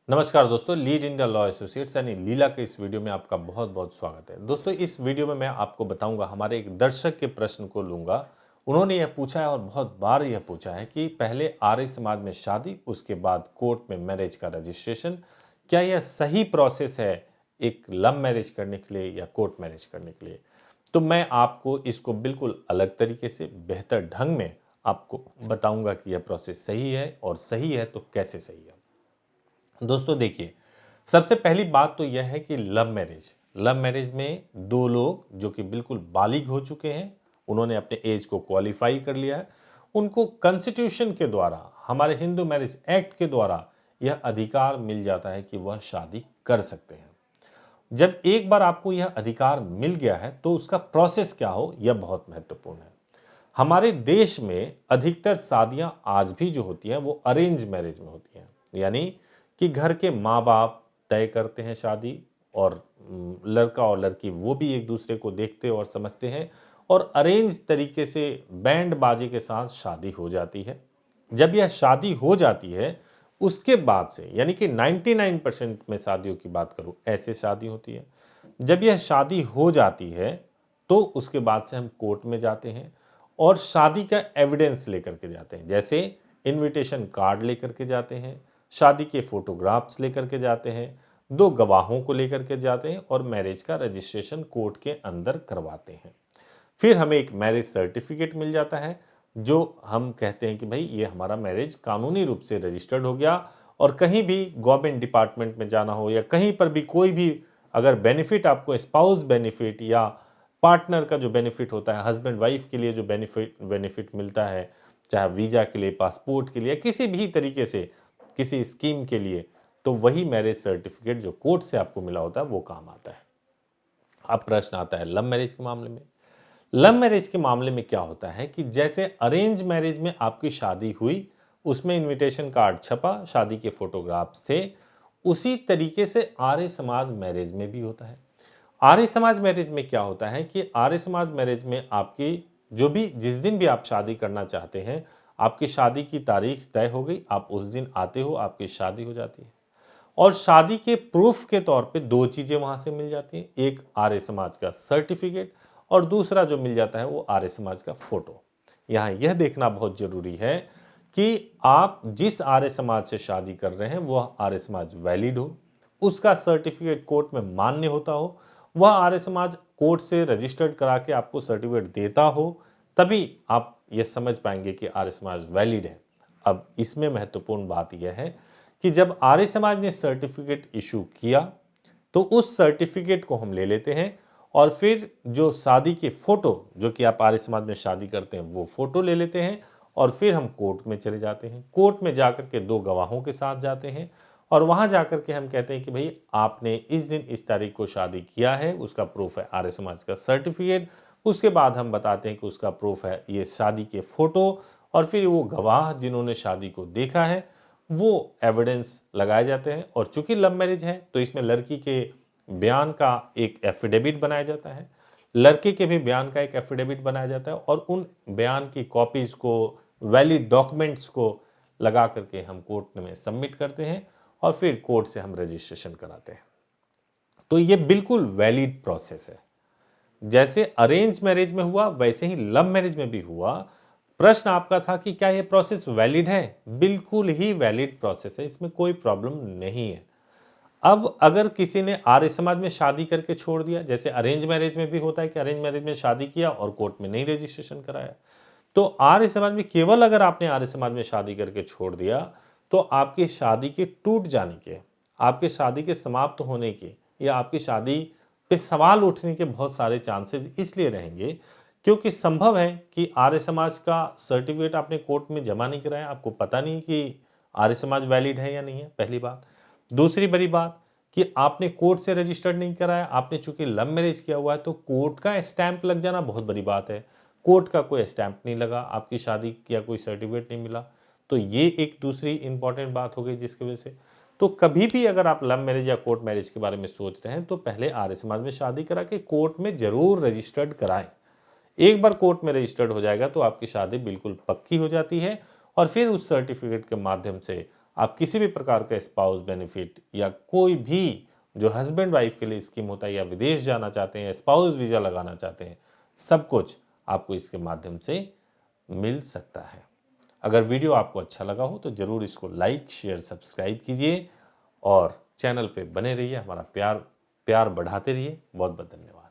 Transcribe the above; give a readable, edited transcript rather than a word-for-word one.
नमस्कार दोस्तों, lead India law associates यानी लीला के इस वीडियो में आपका बहुत बहुत स्वागत है। दोस्तों, इस वीडियो में मैं आपको बताऊंगा, हमारे एक दर्शक के प्रश्न को लूंगा। उन्होंने यह पूछा है और बहुत बार यह पूछा है कि पहले आर्य समाज में शादी, उसके बाद कोर्ट में मैरिज का रजिस्ट्रेशन। क्या यह सही प्रोसेस है एक लव मैरिज करने के लिए या कोर्ट मैरिज करने के लिए? तो मैं आपको इसको बिल्कुल अलग तरीके से, बेहतर ढंग में आपको बताऊंगा कि यह प्रोसेस सही है, और सही है तो कैसे सही है। दोस्तों देखिए, सबसे पहली बात तो यह है कि लव मैरिज में दो लोग जो कि बिल्कुल बालिग हो चुके हैं, उन्होंने अपने एज को क्वालिफाई कर लिया है, उनको कॉन्स्टिट्यूशन के द्वारा, हमारे हिंदू मैरिज एक्ट के द्वारा यह अधिकार मिल जाता है कि वह शादी कर सकते हैं। जब एक बार आपको यह अधिकार मिल गया है तो उसका प्रोसेस क्या हो, यह बहुत महत्वपूर्ण है। हमारे देश में अधिकतर शादियां आज भी जो होती हैं वो अरेंज मैरिज में होती हैं, यानी कि घर के माँ बाप तय करते हैं शादी, और लड़का और लड़की वो भी एक दूसरे को देखते और समझते हैं, और अरेंज तरीके से बैंड बाजे के साथ शादी हो जाती है। जब यह शादी हो जाती है, उसके बाद से, यानी कि 99% में शादियों की बात करूं, ऐसे शादी होती है। जब यह शादी हो जाती है तो उसके बाद से हम कोर्ट में जाते हैं और शादी का एविडेंस लेकर के जाते हैं, जैसे इनविटेशन कार्ड लेकर के जाते हैं, शादी के फोटोग्राफ्स लेकर के जाते हैं, दो गवाहों को लेकर के जाते हैं, और मैरिज का रजिस्ट्रेशन कोर्ट के अंदर करवाते हैं। फिर हमें एक मैरिज सर्टिफिकेट मिल जाता है, जो हम कहते हैं कि भाई ये हमारा मैरिज कानूनी रूप से रजिस्टर्ड हो गया। और कहीं भी गवर्नमेंट डिपार्टमेंट में जाना हो या कहीं पर भी कोई भी अगर बेनिफिट आपको, स्पाउस बेनिफिट या पार्टनर का जो बेनिफिट होता है, हस्बैंड वाइफ के लिए जो बेनिफिट मिलता है, चाहे वीज़ा के लिए, पासपोर्ट के लिए, किसी भी तरीके से किसी स्कीम के लिए, तो वही मैरिज सर्टिफिकेट जो कोर्ट से आपको मिला होता है वो काम आता है। अब प्रश्न आता है लव मैरिज के मामले में। लव मैरिज के मामले में क्या होता है कि जैसे अरेंज मैरिज में आपकी शादी हुई, उसमें इनविटेशन कार्ड छपा, शादी के फोटोग्राफ्स थे, उसी तरीके से आर्य समाज मैरिज में भी होता है। आर्य समाज मैरिज में क्या होता है कि आर्य समाज मैरिज में आपकी जो भी, जिस दिन भी आप शादी करना चाहते हैं, आपकी शादी की तारीख तय हो गई, आप उस दिन आते हो, आपकी शादी हो जाती है। और शादी के प्रूफ के तौर पे दो चीजें वहां से मिल जाती हैं, एक आर्य समाज का सर्टिफिकेट, और दूसरा जो मिल जाता है वो आर्य समाज का फोटो। यहां यह देखना बहुत जरूरी है कि आप जिस आर्य समाज से शादी कर रहे हैं वह आर्य समाज वैलिड हो, उसका सर्टिफिकेट कोर्ट में मान्य होता हो, वह आर्य समाज कोर्ट से रजिस्टर्ड करा के आपको सर्टिफिकेट देता हो, तभी आप ये समझ पाएंगे कि आर्य समाज वैलिड है। अब इसमें महत्वपूर्ण बात यह है कि जब आर्य समाज ने सर्टिफिकेट इशू किया तो उस सर्टिफिकेट को हम ले लेते हैं, और फिर जो शादी के फोटो, जो कि आप आर्य समाज में शादी करते हैं, वो फोटो ले लेते हैं, और फिर हम कोर्ट में चले जाते हैं। कोर्ट में जाकर के दो गवाहों के साथ जाते हैं, और वहां जाकर के हम कहते हैं कि भाई आपने इस दिन इस तारीख को शादी किया है, उसका प्रूफ है आर्य समाज का सर्टिफिकेट। उसके बाद हम बताते हैं कि उसका प्रूफ है ये शादी के फोटो, और फिर वो गवाह जिन्होंने शादी को देखा है वो एविडेंस लगाए जाते हैं। और चूंकि लव मैरिज है तो इसमें लड़की के बयान का एक एफिडेविट बनाया जाता है, लड़के के भी बयान का एक एफिडेविट बनाया जाता है, और उन बयान की कॉपीज को, वैलिड डॉक्यूमेंट्स को लगा करके हम कोर्ट में सबमिट करते हैं, और फिर कोर्ट से हम रजिस्ट्रेशन कराते हैं। तो ये बिल्कुल वैलिड प्रोसेस है। जैसे अरेंज मैरिज में हुआ वैसे ही लव मैरिज में भी हुआ। प्रश्न आपका था कि क्या यह प्रोसेस वैलिड है? बिल्कुल ही वैलिड प्रोसेस है, इसमें कोई प्रॉब्लम नहीं है। अब अगर किसी ने आर्य समाज में शादी करके छोड़ दिया, जैसे अरेंज मैरिज में भी होता है कि अरेंज मैरिज में शादी किया और कोर्ट में नहीं रजिस्ट्रेशन कराया, तो आर्य समाज में केवल अगर आपने आर्य समाज में शादी करके छोड़ दिया तो आपकी शादी के टूट जाने के, आपके शादी के समाप्त होने के, या आपकी शादी पे सवाल उठने के बहुत सारे चांसेस इसलिए रहेंगे क्योंकि संभव है कि आर्य समाज का सर्टिफिकेट आपने कोर्ट में जमा नहीं कराया, आपको पता नहीं कि आर्य समाज वैलिड है या नहीं है, पहली बात। दूसरी बड़ी बात कि आपने कोर्ट से रजिस्टर्ड नहीं कराया, आपने चूंकि लव मैरिज किया हुआ है तो कोर्ट का स्टैंप लग जाना बहुत बड़ी बात है। कोर्ट का कोई स्टैंप नहीं लगा, आपकी शादी का कोई सर्टिफिकेट नहीं मिला, तो ये एक दूसरी इंपॉर्टेंट बात हो गई जिसकी वजह से। तो कभी भी अगर आप लव मैरिज या कोर्ट मैरिज के बारे में सोच रहे हैं तो पहले आर्य समाज में शादी करा के कोर्ट में जरूर रजिस्टर्ड कराएं। एक बार कोर्ट में रजिस्टर्ड हो जाएगा तो आपकी शादी बिल्कुल पक्की हो जाती है, और फिर उस सर्टिफिकेट के माध्यम से आप किसी भी प्रकार का स्पाउस बेनिफिट या कोई भी जो हस्बैंड वाइफ के लिए स्कीम होता है, या विदेश जाना चाहते हैं, स्पाउस वीज़ा लगाना चाहते हैं, सब कुछ आपको इसके माध्यम से मिल सकता है। अगर वीडियो आपको अच्छा लगा हो तो ज़रूर इसको लाइक, शेयर, सब्सक्राइब कीजिए और चैनल पे बने रहिए, हमारा प्यार बढ़ाते रहिए। बहुत बहुत धन्यवाद।